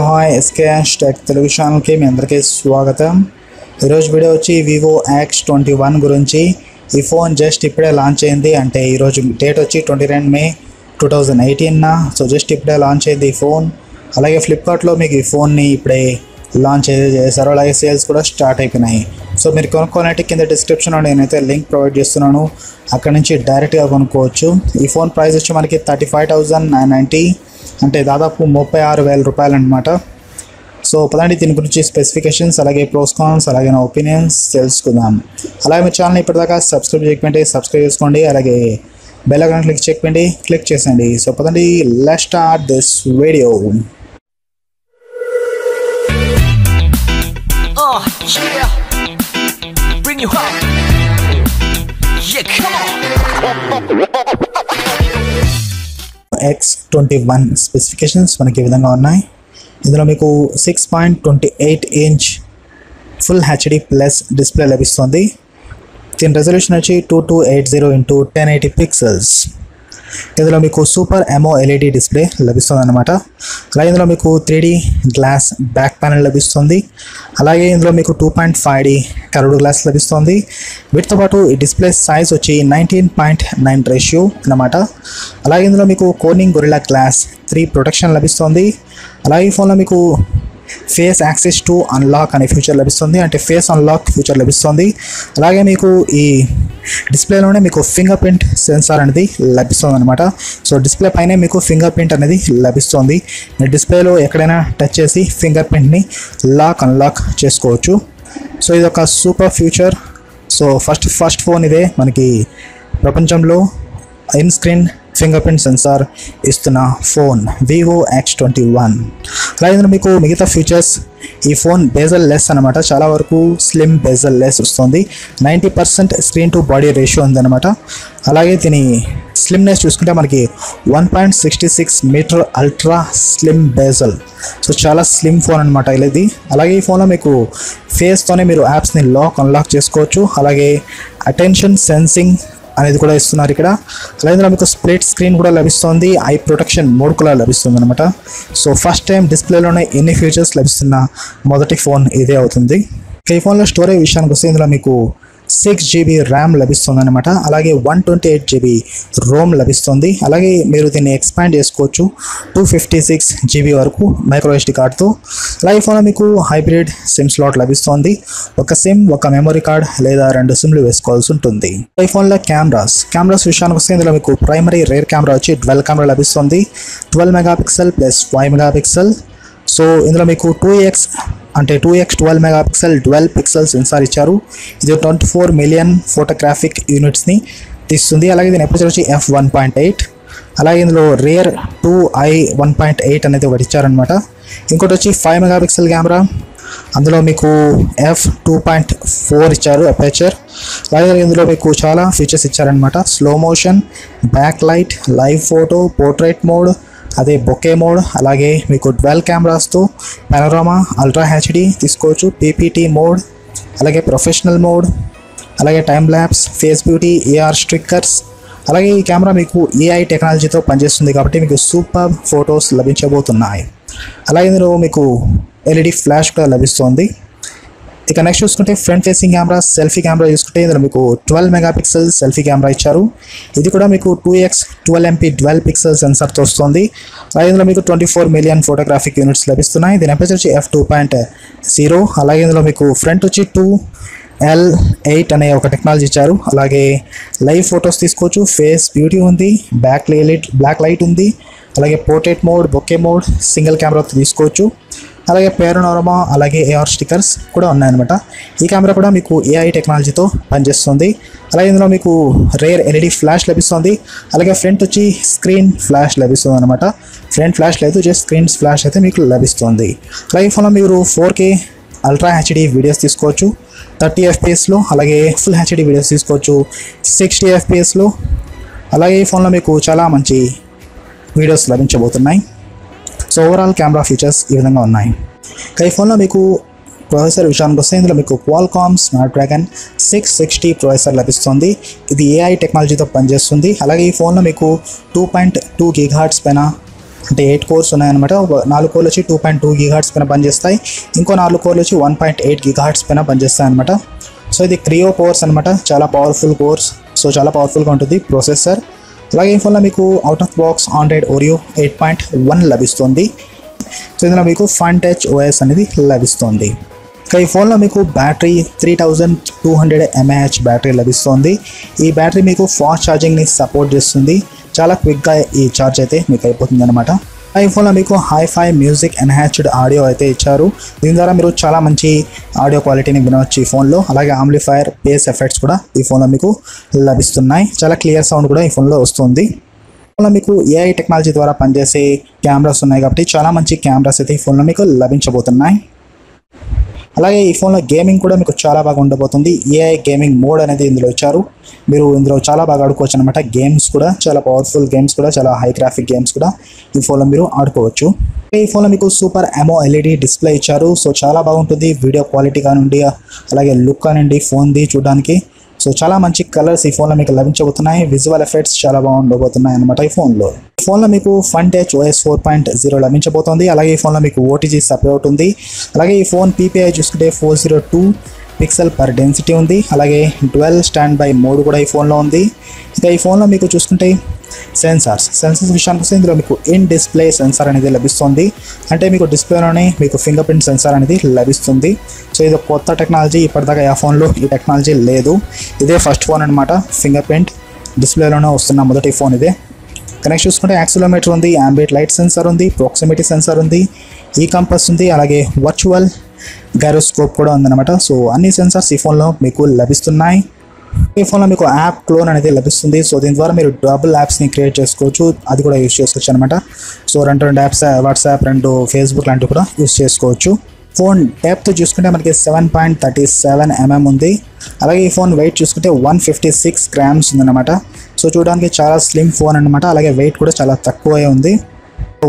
Hi SKS tech Telugu ఛానల్కి మీ అందరికీ స్వాగతం. ఈరోజు వీడియో వచ్చి వివో X21 గురించి. ఈ ఫోన్ జస్ట్ ఇప్పుడే లాంచ్ అయింది, అంటే ఈరోజు డేట్ వచ్చి 29 మే 2018. సో జస్ట్ ఇప్పుడే లాంచ్ అయింది ఈ ఫోన్. అలాగే ఫ్లిప్కార్ట్లో మీకు ఈ ఫోన్ని ఇప్పుడే లాంచ్ చేశారు, అలాగే సేల్స్ కూడా స్టార్ట్ అయిపోయినాయి. సో మీరు కొనుక్కోవాలంటే కింద డిస్క్రిప్షన్లో నేనైతే లింక్ ప్రొవైడ్ చేస్తున్నాను, అక్కడ నుంచి డైరెక్ట్గా కొనుక్కోవచ్చు. ఈ ఫోన్ ప్రైస్ వచ్చి మనకి 35,990, అంటే దాదాపు 36,000 రూపాయలు అనమాట. సో పదండి దీని గురించి స్పెసిఫికేషన్స్, అలాగే ప్రోస్కాన్స్, అలాగే నా ఒపీనియన్స్ తెలుసుకుందాం. అలాగే మీ ఛానల్ ఇప్పటిదాకా సబ్స్క్రైబ్ చేయకపోతే సబ్స్క్రైబ్ చేసుకోండి, అలాగే బెల్ ఐకాన్ క్లిక్ చేసేయండి. సో పదండి, let's start this video. Yeah, bring you up. Yeah, come on. X21 specifications మనకి ఈ విధంగా ఉన్నాయి. ఇందులో మీకు 6.28 inch full HD plus display లభిస్తుంది. దీని రెజల్యూషన్ వచ్చి 2280x1080 పిక్సెల్స్. ఇందులో మీకు సూపర్ ఎమో ఎల్ఈడి డిస్ప్లే లభిస్తుంది అనమాట. అలాగే ఇందులో మీకు 3D గ్లాస్ బ్యాక్ ప్యానెల్ లభిస్తుంది. అలాగే ఇందులో మీకు 2.5D కర్వ్డ్ గ్లాస్ లభిస్తుంది. వీటితో పాటు ఈ డిస్ప్లే సైజ్ వచ్చి 19:9 రేషియో అనమాట. అలాగే ఇందులో మీకు కోర్నింగ్ గొరిల్లా గ్లాస్ 3 ప్రొటెక్షన్ లభిస్తుంది. అలాగే ఈ ఫోన్లో మీకు ఫేస్ యాక్సెస్ టు అన్లాక్ అనే ఫీచర్ లభిస్తుంది, అంటే ఫేస్ అన్లాక్ ఫీచర్ లభిస్తుంది. అలాగే మీకు ఈ డిస్ప్లేలోనే మీకు ఫింగర్ ప్రింట్ సెన్సార్ అనేది లభిస్తుంది అనమాట. సో డిస్ప్లే పైనే మీకు ఫింగర్ ప్రింట్ అనేది లభిస్తుంది. మీ డిస్ప్లేలో ఎక్కడైనా టచ్ చేసి ఫింగర్ ప్రింట్ని అన్లాక్ చేసుకోవచ్చు. సో ఇది ఒక super feature. So first phone ఇదే మనకి ప్రపంచంలో in screen finger print censor ఇస్తున్న ఫోన్ వివో X21. అలాగే ఇందులో మీకు మిగతా ఫీచర్స్, ఈ ఫోన్ బేజల్ లెస్ అనమాట, చాలా వరకు స్లిమ్ బేజల్ లెస్ వస్తుంది. 90% స్క్రీన్ టు బాడీ రేషియో ఉందన్నమాట. అలాగే దీని స్లిమ్నెస్ చూసుకుంటే మనకి 1.66 meter ultra slim bezel. So చాలా స్లిమ్ ఫోన్ అనమాట ఇది. అలాగే ఈ ఫోన్లో మీకు ఫేస్తోనే మీరు యాప్స్ని అన్లాక్ చేసుకోవచ్చు. అలాగే అటెన్షన్ సెన్సింగ్ అనేది కూడా ఇస్తున్నారు ఇక్కడ. అలాగే ఇందులో మీకు స్ప్లిట్ స్క్రీన్ కూడా లభిస్తుంది, ఐ ప్రొటెక్షన్ మోడ్ కూడా లభిస్తుంది అనమాట. సో ఫస్ట్ టైం డిస్ప్లేలోనే ఎన్ని ఫీచర్స్ లభిస్తున్న మొదటి ఫోన్ ఇదే అవుతుంది. ఈ ఫోన్లో స్టోరేజ్ విషయానికి వస్తే ఇందులో మీకు 6GB ర్యామ్ లభిస్తుంది అనమాట. అలాగే 128GB రోమ్ లభిస్తుంది. అలాగే మీరు దీన్ని ఎక్స్పాండ్ చేసుకోవచ్చు 256GB వరకు మైక్రో SD కార్డ్తో. అలాగే ఫోన్లో మీకు హైబ్రిడ్ సిమ్ స్లాట్ లభిస్తుంది. ఒక సిమ్, ఒక మెమరీ కార్డ్ లేదా 2 సిమ్లు వేసుకోవాల్సి ఉంటుంది. ఈ ఫోన్లో కెమెరాస్ విషయానికి వస్తే ఇందులో మీకు ప్రైమరీ రేర్ కెమెరా వచ్చి డ్వెల్ కెమెరా లభిస్తుంది. 12 మెగాపిక్సెల్ ప్లస్ 5 మెగాపిక్సెల్. సో ఇందులో మీకు 2x 12 megapixel dwell pixel censor ఇచ్చారు. ఇది 24 మిలియన్ ఫోటోగ్రాఫిక్ యూనిట్స్ని తీస్తుంది. అలాగే దీని అపర్చర్ వచ్చి f1.8. అలాగే ఇందులో రేర్ 2i1.8 అనేది ఒకటి ఇచ్చారనమాట. ఇంకోటి వచ్చి 5 మెగాపిక్సెల్ కెమెరా, అందులో మీకు f2.4 ఇచ్చారు అపర్చర్. అలాగే ఇందులో మీకు చాలా ఫీచర్స్ ఇచ్చారనమాట. Slow motion, back light, live photo, portrait mode, అదే బొకే మోడ్. అలాగే మీకు 12 కెమెరాస్తో పానోరామా, అల్ట్రా హెచ్డి తీసుకోవచ్చు, పీపీటీ మోడ్, అలాగే ప్రొఫెషనల్ మోడ్, అలాగే time lapse, face beauty, AR stickers. అలాగే ఈ కెమెరా మీకు AI టెక్నాలజీతో పనిచేస్తుంది కాబట్టి మీకు సూపర్ ఫొటోస్ లభించబోతున్నాయి. అలాగే ఇందులో మీకు LED ఫ్లాష్ కూడా లభిస్తుంది. ఇక నెక్స్ట్ చూసుకుంటే front facing camera, selfie camera చూసుకుంటే ఇందులో మీకు 12 మెగాపిక్సెల్ సెల్ఫీ కెమెరా ఇచ్చారు. ఇది కూడా మీకు 2x 12MP డ్వెల్ పిక్సెల్ సెన్సార్తో వస్తుంది. అలాగే ఇందులో మీకు 24 మిలియన్ ఫోటోగ్రాఫిక్ యూనిట్స్ లభిస్తున్నాయి. దీని అపర్చర్ వచ్చి f2.0. అలాగే ఇందులో మీకు ఫ్రంట్ వచ్చి 2L8 అనే ఒక టెక్నాలజీ ఇచ్చారు. అలాగే లైవ్ ఫొటోస్ తీసుకోవచ్చు, ఫేస్ బ్యూటీ ఉంది, బ్లాక్ లైట్ ఉంది, అలాగే portrait mode, bokeh mode, single కెమెరాతో తీసుకోవచ్చు. అలాగే పానోరామా, అలాగే AR స్టిక్కర్స్ కూడా ఉన్నాయన్నమాట. ఈ కెమెరా కూడా మీకు AI టెక్నాలజీతో పనిచేస్తుంది. అలాగే ఇందులో మీకు రేర్ LED ఫ్లాష్ లభిస్తుంది. అలాగే ఫ్రంట్ వచ్చి స్క్రీన్ ఫ్లాష్ లభిస్తుంది అనమాట. ఫ్రంట్ ఫ్లాష్ లేదు, జస్ట్ స్క్రీన్ ఫ్లాష్ అయితే మీకు లభిస్తుంది. అలాగే ఫోన్లో మీరు 4K అల్ట్రా హెచ్డి వీడియోస్ తీసుకోవచ్చు 30 FPSలో. అలాగే ఫుల్ హెచ్డి వీడియోస్ తీసుకోవచ్చు 60 FPSలో. అలాగే ఈ ఫోన్లో మీకు చాలా మంచి వీడియోస్ లభించబోతున్నాయి. సో ఓవరాల్ కెమెరా ఫీచర్స్ ఈ విధంగా ఉన్నాయి. ఈ ఫోన్లో మీకు ప్రాసెసర్ విషయానికి వస్తే ఇందులో మీకు Qualcomm Snapdragon 660 ప్రాసెసర్ లభిస్తుంది. ఇది AI టెక్నాలజీతో పనిచేస్తుంది. అలాగే ఈ ఫోన్లో మీకు 2.2 GHz పైన అంటే 8 కోర్స్ ఉన్నాయన్నమాట. 4 కోర్లు వచ్చి 2.2 GHz పైన పనిచేస్తాయి, ఇంకో 4 కోర్లు వచ్చి 1.8 GHz పైన పనిచేస్తాయి అనమాట. సో ఇది క్రియో కోర్స్ అనమాట, చాలా పవర్ఫుల్ కోర్స్. సో చాలా పవర్ఫుల్గా ఉంటుంది ప్రాసెసర్. అలాగే ఈ ఫోన్లో మీకు out of box Android Oreo 8.1 లభిస్తుంది. సో ఇందులో మీకు ఫన్ టచ్ ఓఎస్ అనేది లభిస్తుంది. ఇక ఈ ఫోన్లో మీకు బ్యాటరీ 3200 mAh బ్యాటరీ లభిస్తుంది. ఈ బ్యాటరీ మీకు ఫాస్ట్ ఛార్జింగ్ని సపోర్ట్ చేస్తుంది, చాలా క్విక్గా ఈ ఛార్జ్ అయితే మీకు అయిపోతుంది అనమాట. ఈ ఫోన్లో మీకు హైఫై మ్యూజిక్ ఎన్హాన్స్డ్ ఆడియో అయితే ఇచ్చారు. దీని ద్వారా మీరు చాలా మంచి ఆడియో క్వాలిటీని వినవచ్చు ఈ ఫోన్లో. అలాగే ఆంప్లిఫైర్, బేస్ ఎఫెక్ట్స్ కూడా ఈ ఫోన్లో మీకు లభిస్తున్నాయి. చాలా క్లియర్ సౌండ్ కూడా ఈ ఫోన్లో వస్తుంది. ఫోన్లో మీకు ఏఐ టెక్నాలజీ ద్వారా పనిచేసే కెమెరాస్ ఉన్నాయి కాబట్టి చాలా మంచి కెమెరాస్ అయితే ఈ ఫోన్లో మీకు లభించబోతున్నాయి. అలాగే ఈ ఫోన్లో గేమింగ్ కూడా మీకు చాలా బాగా ఉండబోతుంది. ఏఐ గేమింగ్ మోడ్ అనేది ఇందులో ఇచ్చారు. మీరు ఇందులో చాలా బాగా ఆడుకోవచ్చు అనమాట. గేమ్స్ కూడా చాలా పవర్ఫుల్ గేమ్స్ కూడా, చాలా హై గ్రాఫిక్ గేమ్స్ కూడా ఈ ఫోన్లో మీరు ఆడుకోవచ్చు. ఈ ఫోన్లో మీకు సూపర్ AMOLED డిస్ప్లే ఇచ్చారు. సో చాలా బాగుంటుంది వీడియో క్వాలిటీ కానివ్వండి, అలాగే లుక్ కానివ్వండి ఫోన్ది చూడడానికి. సో చాలా మంచి కలర్స్ ఈ ఫోన్లో మీకు లభించబోతున్నాయి. విజువల్ ఎఫెక్ట్స్ చాలా బాగుండబోతున్నాయి అనమాట ఈ ఫోన్లో మీకు ఫన్ టచ్ OS 4.0 లభించబోతోంది. అలాగే ఈ ఫోన్లో మీకు OTG సపోర్ట్ ఉంది. అలాగే ఈ ఫోన్ PPI చూసుకుంటే 402 పిక్సెల్ పర్ డెన్సిటీ ఉంది. అలాగే డ్యువల్ స్టాండ్ బై మోడ్ కూడా ఈ ఫోన్లో ఉంది. ఇక ఈ ఫోన్లో మీకు చూసుకుంటే సెన్సార్స్ విషయానికి వస్తే ఇందులో మీకు ఇన్ డిస్ప్లే సెన్సార్ అనేది లభిస్తుంది. అంటే మీకు డిస్ప్లేలోనే మీకు ఫింగర్ ప్రింట్ సెన్సార్ అనేది లభిస్తుంది. సో ఇది కొత్త టెక్నాలజీ, ఇప్పటిదాకా ఆ ఫోన్లో ఈ టెక్నాలజీ లేదు. ఇదే ఫస్ట్ ఫోన్ అనమాట. ఫింగర్ ప్రింట్ డిస్ప్లేలోనే వస్తున్న మొదటి ఫోన్ ఇదే. నెక్స్ట్ చూసుకుంటే యాక్సిలోమీటర్ ఉంది, యాంబియంట్ లైట్ సెన్సార్ ఉంది, ప్రాక్సిమిటీ సెన్సార్ ఉంది, ఈ కంపస్ ఉంది, అలాగే వర్చువల్ గైరోస్కోప్ కూడా ఉందన్నమాట. సో అన్ని సెన్సార్స్ ఈ ఫోన్లో మీకు లభిస్తున్నాయి. ఈ ఫోన్లో మీకు యాప్ క్లోన్ అనేది లభిస్తుంది. సో దీని ద్వారా మీరు డబుల్ యాప్స్ని క్రియేట్ చేసుకోవచ్చు, అది కూడా యూస్ చేసుకోవచ్చు అనమాట. సో రెండు యాప్స్, వాట్సాప్, 2 ఫేస్బుక్ లాంటివి కూడా యూస్ చేసుకోవచ్చు. ఫోన్ డెప్త్ చూసుకుంటే మనకి 7.37 mm ఉంది. అలాగే ఈ ఫోన్ వెయిట్ చూసుకుంటే 156 grams ఉందన్నమాట. సో చూడడానికి చాలా స్లిమ్ ఫోన్ అనమాట. అలాగే వెయిట్ కూడా చాలా తక్కువే ఉంది.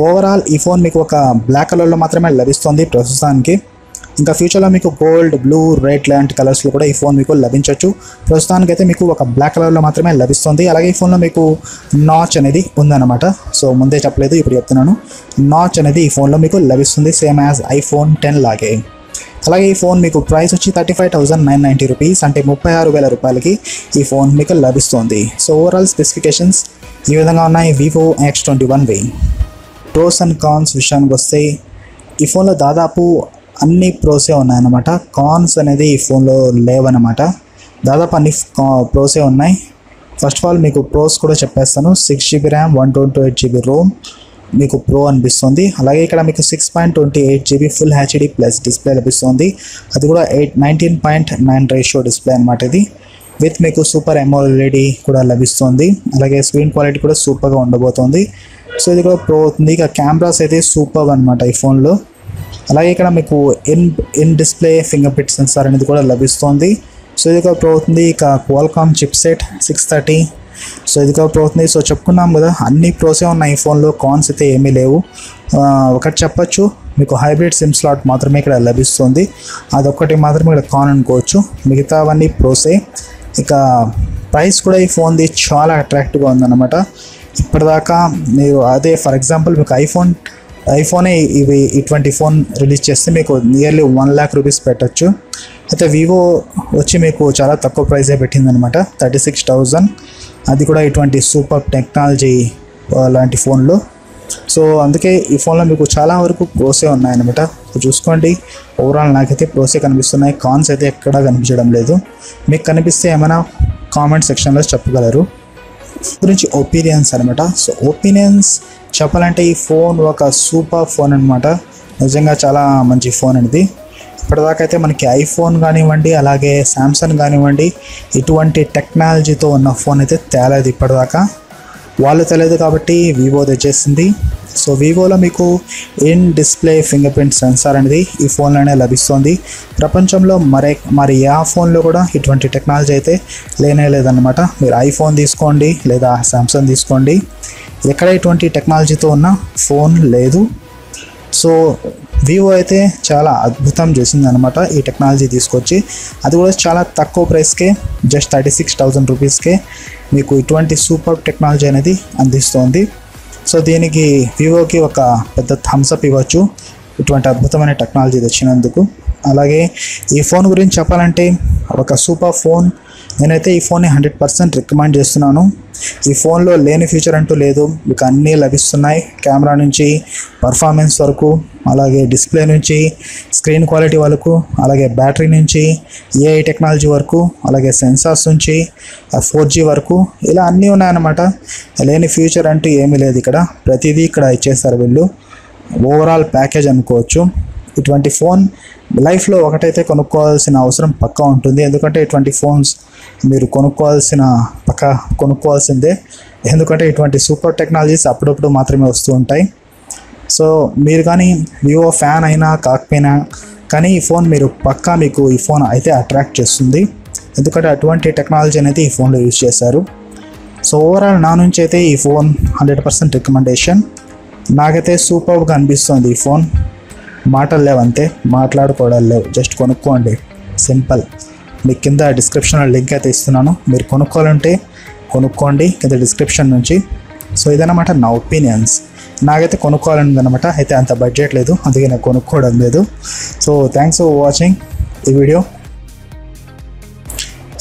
ఓవరాల్ ఈ ఫోన్ మీకు ఒక బ్లాక్ కలర్లో మాత్రమే లభిస్తుంది ప్రస్తుతానికి. ఇంకా ఫ్యూచర్లో మీకు గోల్డ్, బ్లూ, రెడ్ లాంటి కలర్స్లో కూడా ఈ ఫోన్ మీకు లభించవచ్చు. ప్రస్తుతానికైతే మీకు ఒక బ్లాక్ కలర్లో మాత్రమే లభిస్తుంది. అలాగే ఈ ఫోన్లో మీకు నాచ్ అనేది ఉందన్నమాట. సో ముందే చెప్పలేదు, ఇప్పుడు చెప్తున్నాను. నాచ్ అనేది ఈ ఫోన్లో మీకు లభిస్తుంది, సేమ్ యాజ్ iPhone 10 లాగే. అలాగే ఈ ఫోన్ మీకు ప్రైస్ వచ్చి 35,990 రూపీస్, అంటే 36,000 రూపాయలకి ఈ ఫోన్ మీకు లభిస్తుంది. సో ఓవరాల్ స్పెసిఫికేషన్స్ ఈ విధంగా ఉన్నాయి VIVO X21. Pros and cons విషయానికి వస్తే ఈ ఫోన్లో దాదాపు అన్ని ప్రోసే ఉన్నాయన్నమాట. కాన్స్ అనేది ఈ ఫోన్లో లేవన్నమాట. దాదాపు అన్ని ప్రోసే ఉన్నాయి. ఫస్ట్ ఆఫ్ ఆల్ మీకు ప్రోస్ కూడా చెప్పేస్తాను. 6GB RAM, 128GB ROM మీకు ప్రో అనిపిస్తుంది. అలాగే ఇక్కడ మీకు 6.28GB full HD plus display లభిస్తుంది. అది కూడా 19:9 రేషియో డిస్ప్లే అనమాట. ఇది విత్ మీకు సూపర్ AMOLED కూడా లభిస్తుంది. అలాగే స్క్రీన్ క్వాలిటీ కూడా సూపర్గా ఉండబోతుంది. సో ఇది కూడా ప్రో అవుతుంది. ఇక కెమెరాస్ అయితే సూపర్ అనమాట ఈ ఫోన్లో. అలాగే ఇక్కడ మీకు in display finger print censor అనేది కూడా లభిస్తుంది. సో ఇది కూడా ప్రో అవుతుంది. ఇక క్వాల్కామ్ చిప్సెట్ 630, సో ఇది కూడా ప్రో అవుతుంది. సో చెప్పుకున్నాం కదా, అన్ని ప్రోసే ఉన్నాయి ఈ ఫోన్లో, కాన్స్ అయితే ఏమీ లేవు. ఒకటి చెప్పచ్చు, మీకు హైబ్రిడ్ సిమ్ స్లాట్ మాత్రమే ఇక్కడ లభిస్తుంది. అదొక్కటి మాత్రమే ఇక్కడ కాన్ అనుకోవచ్చు, మిగతావన్నీ ప్రోసే. ఇక ప్రైస్ కూడా ఈ ఫోన్ది చాలా అట్రాక్టివ్గా ఉందన్నమాట. ఇప్పటిదాకా మీరు అదే ఫర్ ఎగ్జాంపుల్ మీకు ఐఫోనే ఇటువంటి ఫోన్ రిలీజ్ చేస్తే మీకు నియర్లీ 1 lakh రూపీస్ పెట్టచ్చు. అయితే వివో వచ్చి మీకు చాలా తక్కువ ప్రైజే పెట్టిందనమాట, 36,000. అది కూడా ఇటువంటి సూపర్ టెక్నాలజీ లాంటి ఫోన్లో. సో అందుకే ఈ ఫోన్లో మీకు చాలా వరకు ప్రోసే ఉన్నాయన్నమాట. చూసుకోండి, ఓవరాల్ నాకైతే ప్రోసే కనిపిస్తున్నాయి, కాన్స్ అయితే ఎక్కడా కనిపించడం లేదు. మీకు కనిపిస్తే ఏమైనా కామెంట్ సెక్షన్లో చెప్పగలరు. గురించి ఒపీనియన్స్ అనమాట. సో ఒపీనియన్స్ చెప్పాలంటే ఈ ఫోన్ ఒక సూపర్ ఫోన్ అనమాట. నిజంగా చాలా మంచి ఫోన్ అనేది. ఇప్పటిదాకా అయితే మనకి ఐఫోన్ కానివ్వండి, అలాగే శాంసంగ్ కానివ్వండి, ఇటువంటి టెక్నాలజీతో ఉన్న ఫోన్ అయితే తేలేదు ఇప్పటిదాకా. వాళ్ళు తెలియదు కాబట్టి వివో తెచ్చేసింది. సో వివోలో మీకు in display finger print censor అనేది ఈ ఫోన్లోనే లభిస్తుంది. ప్రపంచంలో మరి ఆ ఫోన్లో కూడా ఇటువంటి టెక్నాలజీ అయితే లేదన్నమాట. మీరు ఐఫోన్ తీసుకోండి లేదా శాంసంగ్ తీసుకోండి, ఎక్కడ ఇటువంటి టెక్నాలజీతో ఉన్న ఫోన్ లేదు. సో వివో అయితే చాలా అద్భుతం చేసింది అనమాట ఈ టెక్నాలజీ తీసుకొచ్చి. అది కూడా చాలా తక్కువ ప్రైస్కే, జస్ట్ 36,000 రూపీస్కే మీకు ఇటువంటి సూపర్ టెక్నాలజీ అనేది అందిస్తోంది. సో దీనికి వివోకి ఒక పెద్ద థమ్స్అప్ ఇవ్వచ్చు, ఇటువంటి అద్భుతమైన టెక్నాలజీ తెచ్చినందుకు. అలాగే ఈ ఫోన్ గురించి చెప్పాలంటే ఒక సూపర్ ఫోన్. నేనైతే ఈ ఫోన్ని 100% రికమెండ్ చేస్తున్నాను. ఈ ఫోన్లో లేని ఫీచర్ అంటూ లేదు, మీకు అన్నీ లభిస్తున్నాయి. కెమెరా నుంచి పర్ఫార్మెన్స్ వరకు, అలాగే డిస్ప్లే నుంచి స్క్రీన్ క్వాలిటీ వరకు, అలాగే బ్యాటరీ నుంచి ఏఐ టెక్నాలజీ వరకు, అలాగే సెన్సార్స్ నుంచి 4G వరకు, ఇలా అన్నీ ఉన్నాయన్నమాట. లేని ఫ్యూచర్ అంటూ ఏమీ లేదు ఇక్కడ, ప్రతిదీ ఇక్కడ ఇచ్చేస్తారు వీళ్ళు. ఓవరాల్ ప్యాకేజ్ అనుకోవచ్చు. ఇటువంటి ఫోన్ లైఫ్లో ఒకటైతే కొనుక్కోవాల్సిన అవసరం పక్కా ఉంటుంది. ఎందుకంటే ఇటువంటి ఫోన్స్ మీరు కొనుక్కోవాల్సిందే. ఎందుకంటే ఇటువంటి సూపర్ టెక్నాలజీస్ అప్పుడప్పుడు మాత్రమే వస్తూ ఉంటాయి. సో మీరు కానీ వివో ఫ్యాన్ అయినా కాకపోయినా కానీ ఈ ఫోన్ మీకు ఈ ఫోన్ అయితే అట్రాక్ట్ చేస్తుంది. ఎందుకంటే అటువంటి టెక్నాలజీ అనేది ఈ ఫోన్లో యూజ్ చేశారు. సో ఓవరాల్ నా నుంచి అయితే ఈ ఫోన్ 100% రికమెండేషన్. నాకైతే సూపర్గా అనిపిస్తుంది ఈ ఫోన్. మాటలు లేవు, అంతే, మాట్లాడుకోవడాలు లేవు, జస్ట్ కొనుక్కోండి, సింపుల్. మీకు కింద డిస్క్రిప్షన్లో లింక్ అయితే ఇస్తున్నాను, మీరు కొనుక్కోవాలంటే కొనుక్కోండి కింద డిస్క్రిప్షన్ నుంచి. సో ఇదన్నమాట నా ఒపీనియన్స్. నాకైతే కొనుక్కోవాలని అనమాట, అయితే అంత బడ్జెట్ లేదు, అందుకే నాకు కొనుక్కోవడం లేదు. సో థ్యాంక్స్ ఫర్ వాచింగ్ ఈ వీడియో.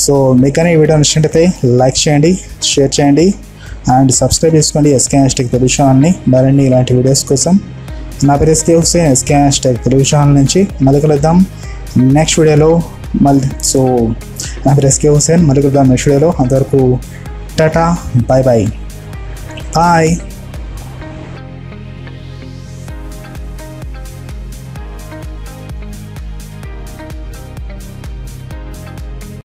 సో మీకనే ఈ వీడియో నచ్చినట్టయితే లైక్ చేయండి, షేర్ చేయండి అండ్ సబ్స్క్రైబ్ చేసుకోండి SK తెలుగు ఛానల్ని మరిన్ని ఇలాంటి వీడియోస్ కోసం. నా పేరు SK Hussain, SK Telugu channel నుంచి. మళ్ళీ కలుద్దాం నెక్స్ట్ వీడియోలో. సో నా పేరు SK హుసేన్, మళ్ళీ కలుద్దాం నెక్స్ట్ వీడియోలో. అంతవరకు టాటా, బాయ్ బాయ్.